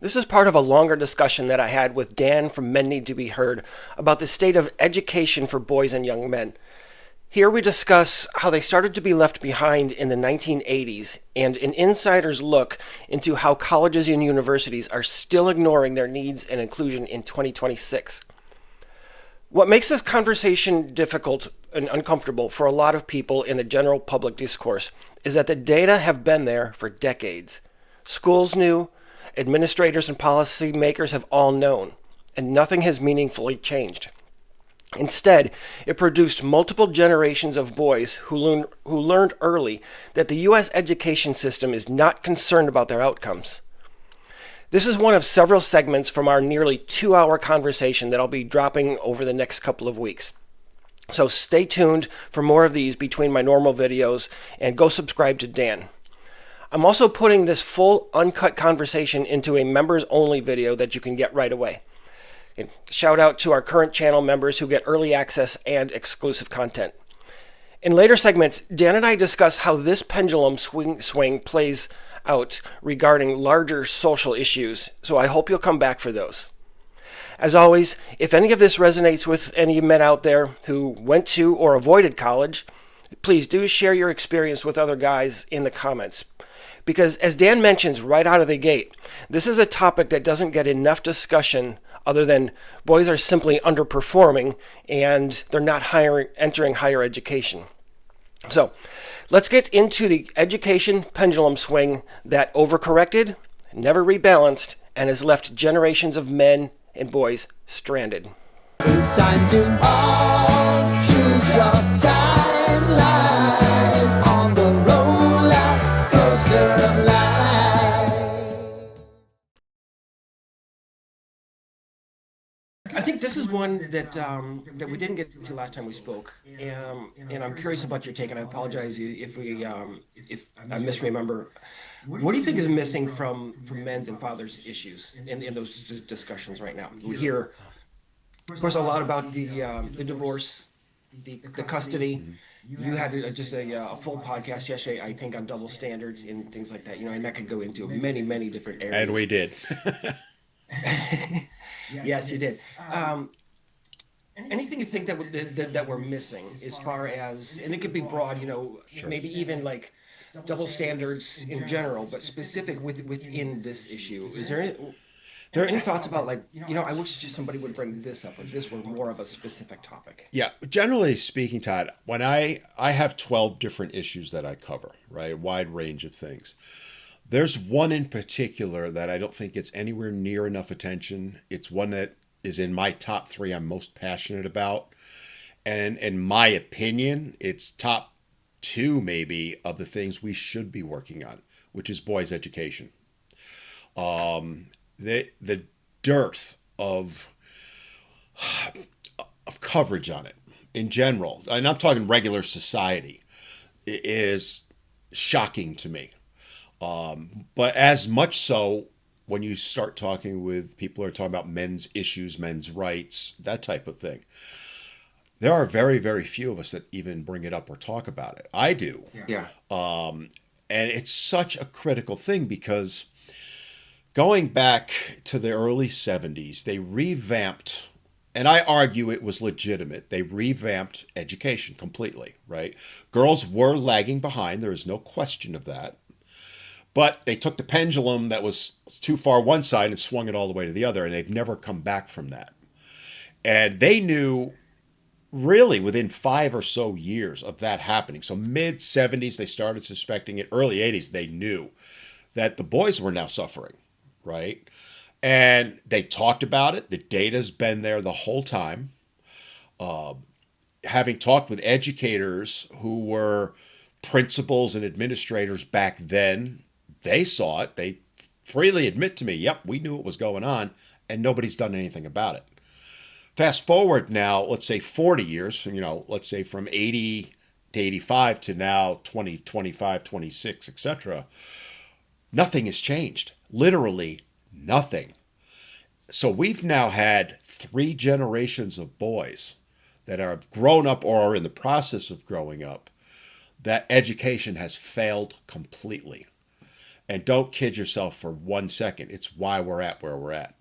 This is part of a longer discussion that I had with Dan from Men Need to Be Heard about the state of education for boys and young men. Here we discuss how they started to be left behind in the 1980s and an insider's look into how colleges and universities are still ignoring their needs and inclusion in 2026. What makes this conversation difficult and uncomfortable for a lot of people in the general public discourse is that the data have been there for decades. Schools knew, administrators and policymakers have all known, and nothing has meaningfully changed. Instead, it produced multiple generations of boys who learned early that the U.S. education system is not concerned about their outcomes. This is one of several segments from our nearly 2-hour conversation that I'll be dropping over the next couple of weeks. So stay tuned for more of these between my normal videos and go subscribe to Dan. I'm also putting this full uncut conversation into a members only video that you can get right away. And shout out to our current channel members who get early access and exclusive content. In later segments, Dan and I discuss how this pendulum swing plays out regarding larger social issues, so I hope you'll come back for those. As always, if any of this resonates with any men out there who went to or avoided college, please do share your experience with other guys in the comments. Because as Dan mentions right out of the gate, this is a topic that doesn't get enough discussion other than boys are simply underperforming and they're not entering higher education. So let's get into the education pendulum swing that overcorrected, never rebalanced, and has left generations of men and boys stranded. It's time to all choose your timeline on the roller coaster of life. I think this is one that we didn't get to last time we spoke, and I'm curious about your take. And I apologize if I misremember. What do you think is missing from men's and fathers' issues in those discussions right now? We hear, of course, a lot about the divorce, the custody. You had just a full podcast yesterday, I think, on double standards and things like that. And that could go into many different areas. And we did. Yes, you did. Anything you think that we're missing as far as, and it could be broad, Sure. maybe even like double standards in general, but specific within this issue. Is there any thoughts about I wish just somebody would bring this up if this were more of a specific topic? Yeah, generally speaking, Todd, when I have 12 different issues that I cover, right? A wide range of things. There's one in particular that I don't think gets anywhere near enough attention. It's one that is in my top 3 I'm most passionate about. And in my opinion, it's top 2 maybe of the things we should be working on, which is boys' education. The dearth of coverage on it in general, and I'm talking regular society, is shocking to me. But as much so when you start talking with people who are talking about men's issues, men's rights, that type of thing. There are very, very few of us that even bring it up or talk about it. I do. Yeah. And it's such a critical thing because going back to the early 70s, they revamped, and I argue it was legitimate. They revamped education completely, right? Girls were lagging behind. There is no question of that. But they took the pendulum that was too far one side and swung it all the way to the other, and they've never come back from that. And they knew really within 5 or so years of that happening. So mid 70s, they started suspecting it. Early 80s, they knew that the boys were now suffering, right? And they talked about it. The data's been there the whole time. Having talked with educators who were principals and administrators back then, they saw it. They freely admit to me, yep, we knew what was going on, and nobody's done anything about it. Fast forward now, let's say 40 years, let's say from 80 to 85 to now 20, 25, 26, etc. Nothing has changed. Literally nothing. So we've now had 3 generations of boys that have grown up or are in the process of growing up that education has failed completely. And don't kid yourself for 1 second. It's why we're at where we're at.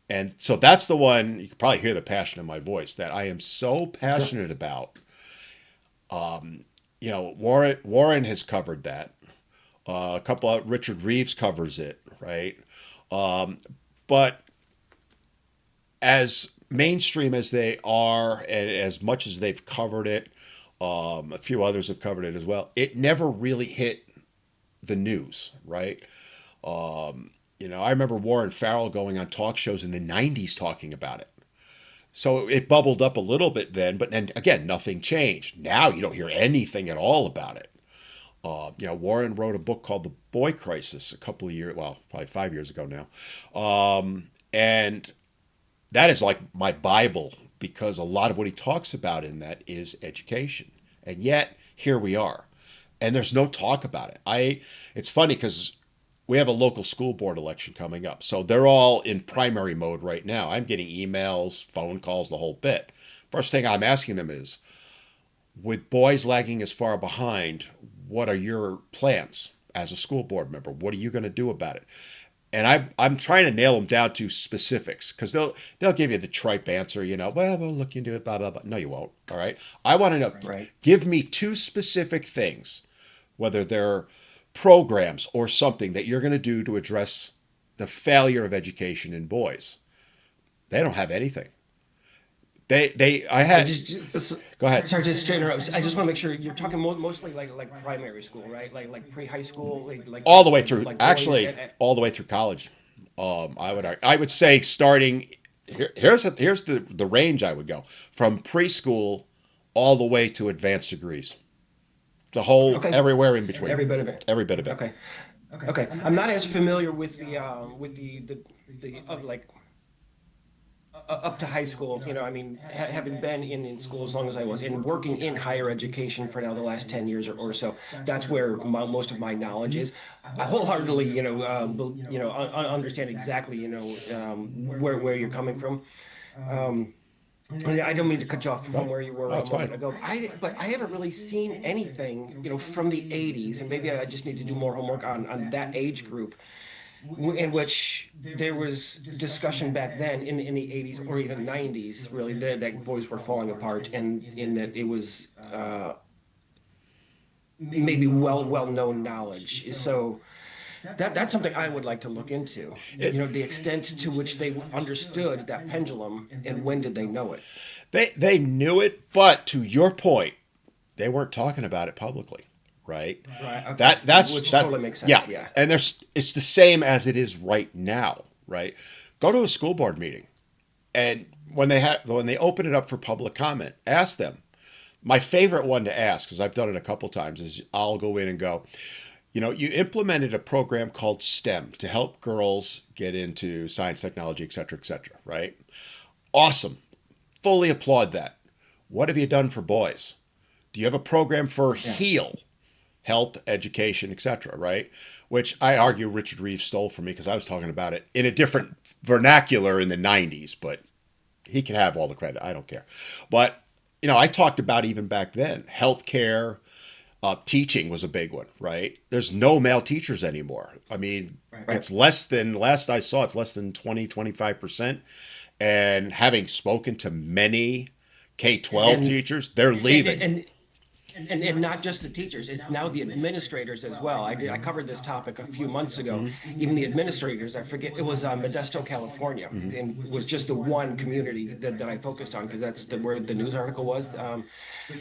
And so that's the one, you can probably hear the passion in my voice, that I am so passionate about. Warren has covered that. A couple of Richard Reeves covers it, right? But as mainstream as they are, and as much as they've covered it, a few others have covered it as well. It never really hit the news, right? I remember Warren Farrell going on talk shows in the '90s talking about it. So it bubbled up a little bit then, again, nothing changed. Now you don't hear anything at all about it. Warren wrote a book called The Boy Crisis a couple of years, well, probably 5 years ago now. And that is like my Bible, because a lot of what he talks about in that is education. And yet, here we are. And there's no talk about it. It's funny because we have a local school board election coming up. So they're all in primary mode right now. I'm getting emails, phone calls, the whole bit. First thing I'm asking them is, with boys lagging as far behind, what are your plans as a school board member? What are you going to do about it? And I'm trying to nail them down to specifics, because they'll give you the tripe answer, well, we'll look into it, blah, blah, blah. No, you won't. All right. I want to know, Right. Give me 2 specific things, whether they're programs or something that you're going to do to address the failure of education in boys. They don't have anything. Go ahead. Sorry, just straight interrupt. I just want to make sure you're talking mostly like primary school, right? Like pre-high school, All the way through, like actually, all the way through college. I would say starting here's the range I would go from preschool all the way to advanced degrees. The whole Okay. everywhere in between. Every bit of it. Every bit of it. Okay. Okay. I'm not as familiar with the up to high school. I mean, having been in school as long as I was, and working in higher education for now the last 10 years or so, that's where most of my knowledge is. I wholeheartedly, understand exactly, where you're coming from. And I don't mean to cut you off from where you were No, a it's moment fine. ago. But I haven't really seen anything, from the '80s, and maybe I just need to do more homework on that age group, in which there was discussion back then in the '80s or even '90s, really, that boys were falling apart, and in that it was maybe well known knowledge. So that's something I would like to look into. The extent to which they understood that pendulum, and when did they know it? They knew it, but to your point, they weren't talking about it publicly, right? Right. Okay. That's Which that, totally makes sense. yeah. Yeah. And it's the same as it is right now, right? Go to a school board meeting, and when they open it up for public comment, ask them. My favorite one to ask, because I've done it a couple times, is I'll go in and go, you implemented a program called STEM to help girls get into science, technology, et cetera, right? Awesome. Fully applaud that. What have you done for boys? Do you have a program for HEAL, health, education, et cetera, right? Which I argue Richard Reeves stole from me, because I was talking about it in a different vernacular in the '90s, but he can have all the credit. I don't care. But, I talked about even back then, healthcare, teaching was a big one, right? There's no male teachers anymore. I mean, It's less than, last I saw, it's less than 20-25%. And having spoken to many K-12 teachers, they're leaving. And not just the teachers, it's now the administrators as well. I covered this topic a few months ago. Even the administrators, I forget, it was Modesto, California, and was just the one community that I focused on, because that's where the news article was.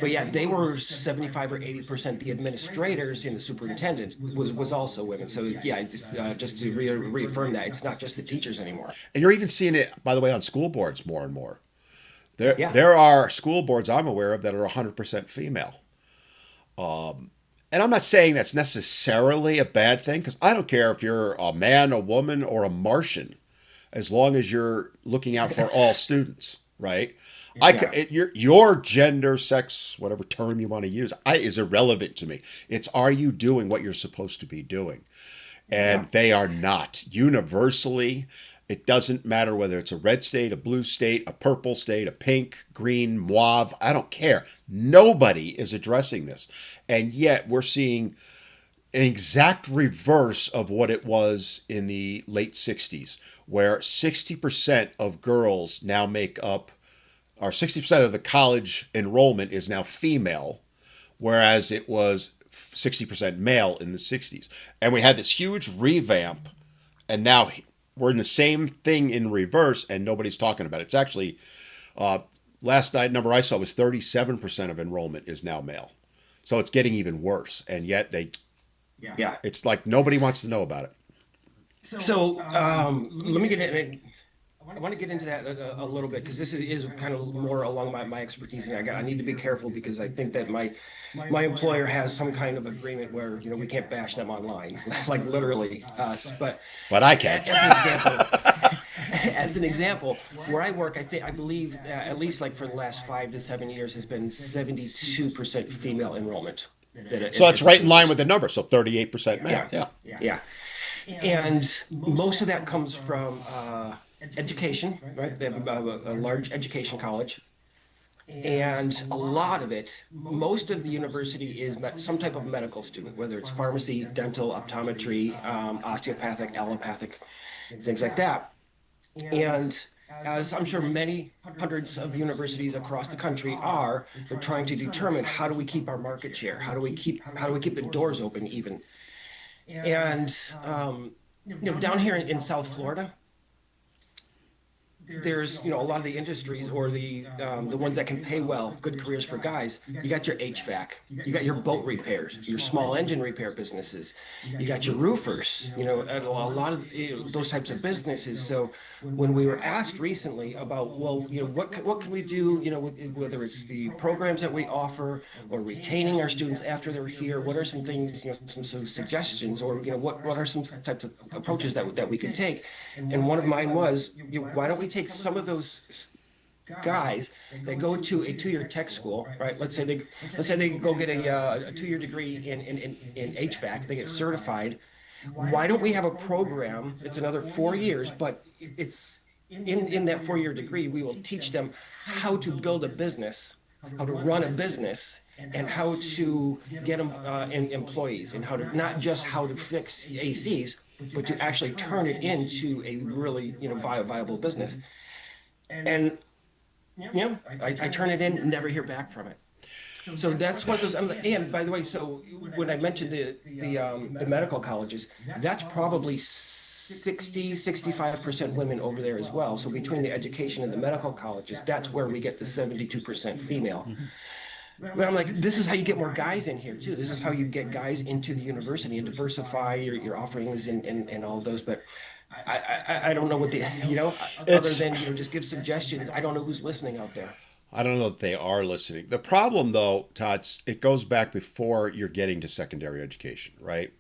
But yeah, they were 75 or 80%. The administrators and the superintendent was also women. So yeah, just to reaffirm that, it's not just the teachers anymore. And you're even seeing it, by the way, on school boards more and more. Yeah. There are school boards I'm aware of that are 100% female. And I'm not saying that's necessarily a bad thing, because I don't care if you're a man, a woman, or a Martian, as long as you're looking out for all students, right? Your gender, sex, whatever term you want to use, is irrelevant to me. It's, are you doing what you're supposed to be doing? And they are not. Universally, it doesn't matter whether it's a red state, a blue state, a purple state, a pink, green, mauve. I don't care. Nobody is addressing this. And yet we're seeing an exact reverse of what it was in the late 60s, where 60% of girls now make up, or 60% of the college enrollment is now female, whereas it was 60% male in the 60s. And we had this huge revamp, and now we're in the same thing in reverse, and nobody's talking about it. It's actually, last night number I saw was 37% of enrollment is now male. So it's getting even worse, and yet Yeah. it's like nobody wants to know about it. So let me get in. I want to get into that a little bit because this is kind of more along my expertise, and I need to be careful because I think that my employer has some kind of agreement where we can't bash them online, like literally. But I can. As an example, as an example, where I work, I believe at least like for the last 5 to 7 years has been 72% female enrollment. So that's right in line with the number. So 38% male. Yeah. And most of that comes from education, right? They have a large education college. And a lot of it, most of the university is some type of medical student, whether it's pharmacy, dental, optometry, osteopathic, allopathic, things like that. And as I'm sure many hundreds of universities across the country they're trying to determine how do we keep our market share? How do we keep the doors open even? And down here in South Florida, there's a lot of the industries or the ones that can pay well, good careers for guys. You got your HVAC, you got your boat repairs, your small engine repair businesses, you got your roofers, and a lot of those types of businesses. So when we were asked recently about, well, what can we do, whether it's the programs that we offer or retaining our students after they're here, what are some things, some suggestions, or what are some types of approaches that we could take? And one of mine was, why don't we take some of those guys that go to a 2-year tech school, right? Let's say they go get a 2-year degree in HVAC, they get certified. Why don't we have a program? It's another 4 years, but it's in that 4-year degree, we will teach them how to build a business, how to run a business, and how to get them employees, and how to not just how to fix ACs, but to actually turn it into a really viable business. And I turn it in and never hear back from it. So that's one of those. And by the way, so when I mentioned the medical colleges, that's probably 65% women over there as well. So between the education and the medical colleges, that's where we get the 72% female. But I'm like, this is how you get more guys in here too. This is how you get guys into the university and diversify your offerings and all of those. But I don't know what other than just give suggestions. I don't know who's listening out there. I don't know that they are listening. The problem, though, Todd, it goes back before you're getting to secondary education, right?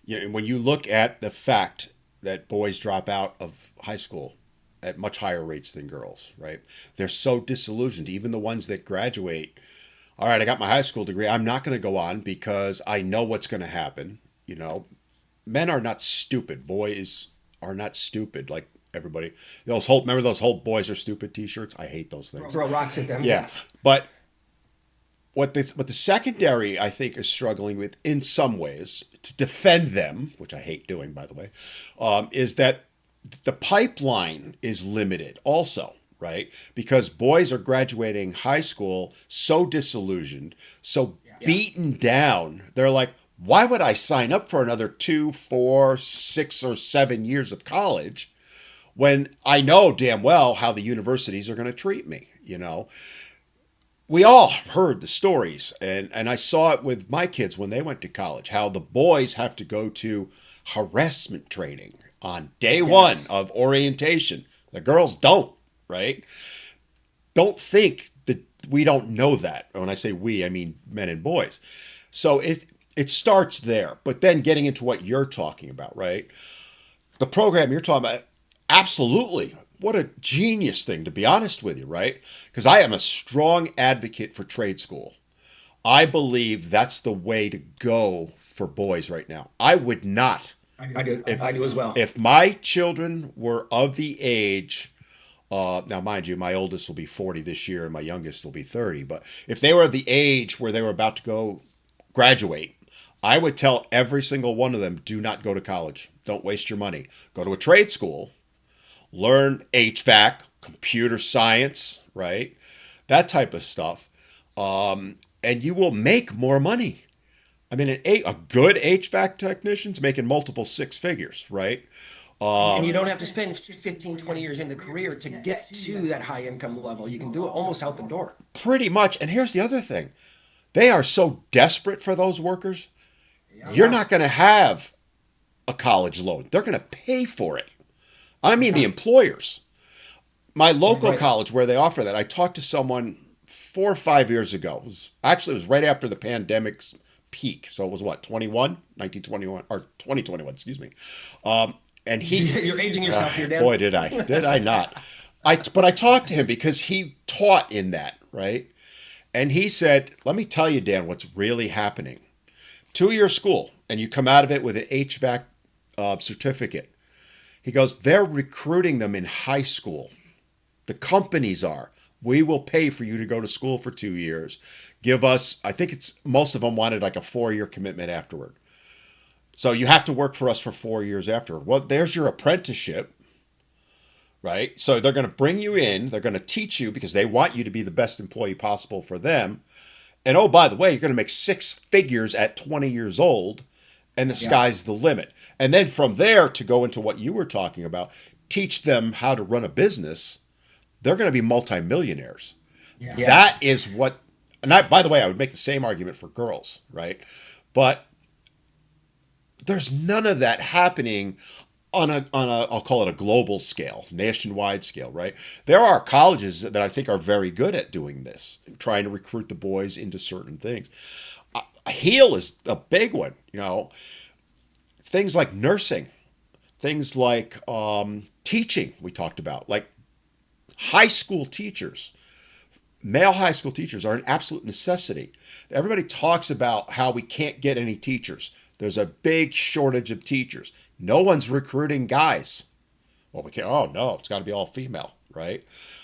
When you look at the fact that boys drop out of high school at much higher rates than girls, right? They're so disillusioned. Even the ones that graduate, all right, I got my high school degree. I'm not going to go on because I know what's going to happen. Men are not stupid. Boys are not stupid like everybody. Remember those whole "boys are stupid" T-shirts? I hate those things. Throw rocks at them. Yeah, but what the secondary I think is struggling with in some ways to defend them, which I hate doing by the way, is that the pipeline is limited also. Right? Because boys are graduating high school so disillusioned, so beaten down. They're like, why would I sign up for another 2, 4, 6, or 7 years of college when I know damn well how the universities are going to treat me? We all heard the stories, and I saw it with my kids when they went to college, how the boys have to go to harassment training on day one of orientation. The girls don't. Right? Don't think that we don't know that. When I say we, I mean men and boys. So it starts there. But then getting into what you're talking about, right? The program you're talking about, absolutely. What a genius thing, to be honest with you, right? Because I am a strong advocate for trade school. I believe that's the way to go for boys right now. I would not. I do as well. If my children were of the age... now, mind you, my oldest will be 40 this year and my youngest will be 30. But if they were of the age where they were about to go graduate, I would tell every single one of them, do not go to college. Don't waste your money. Go to a trade school, learn HVAC, computer science, right? That type of stuff. And you will make more money. I mean, a good HVAC technician's making multiple six figures, right? And you don't have to spend 15, 20 years in the career to get to that high income level. You can do it almost out the door. Pretty much. And here's the other thing. They are so desperate for those workers. You're not going to have a college loan. They're going to pay for it. I mean, the employers. My local college where they offer that, I talked to someone 4 or 5 years ago. It was right after the pandemic's peak. So it was what, 1921, or 2021, excuse me. And You're aging yourself here, Dan. Boy, did I not. But I talked to him because he taught in that, right? And he said, let me tell you, Dan, what's really happening. 2-year school, and you come out of it with an HVAC certificate. He goes, they're recruiting them in high school. The companies are. We will pay for you to go to school for 2 years. Give us, I think most of them wanted like a 4-year commitment afterward. So you have to work for us for 4 years afterward. Well, there's your apprenticeship, right? So they're going to bring you in. They're going to teach you because they want you to be the best employee possible for them. And oh, by the way, you're going to make 6 figures at 20 years old, and the sky's the limit. And then from there, to go into what you were talking about, teach them how to run a business, they're going to be multimillionaires. Yeah. That is what, and by the way, I would make the same argument for girls, right? But there's none of that happening on a I'll call it a global scale, nationwide scale, right? There are colleges that I think are very good at doing this, trying to recruit the boys into certain things. HEAL is a big one, things like nursing, things like teaching we talked about, like high school teachers. Male high school teachers are an absolute necessity. Everybody talks about how we can't get any teachers. There's a big shortage of teachers. No one's recruiting guys. Well, we can't. Oh, no, it's got to be all female, right?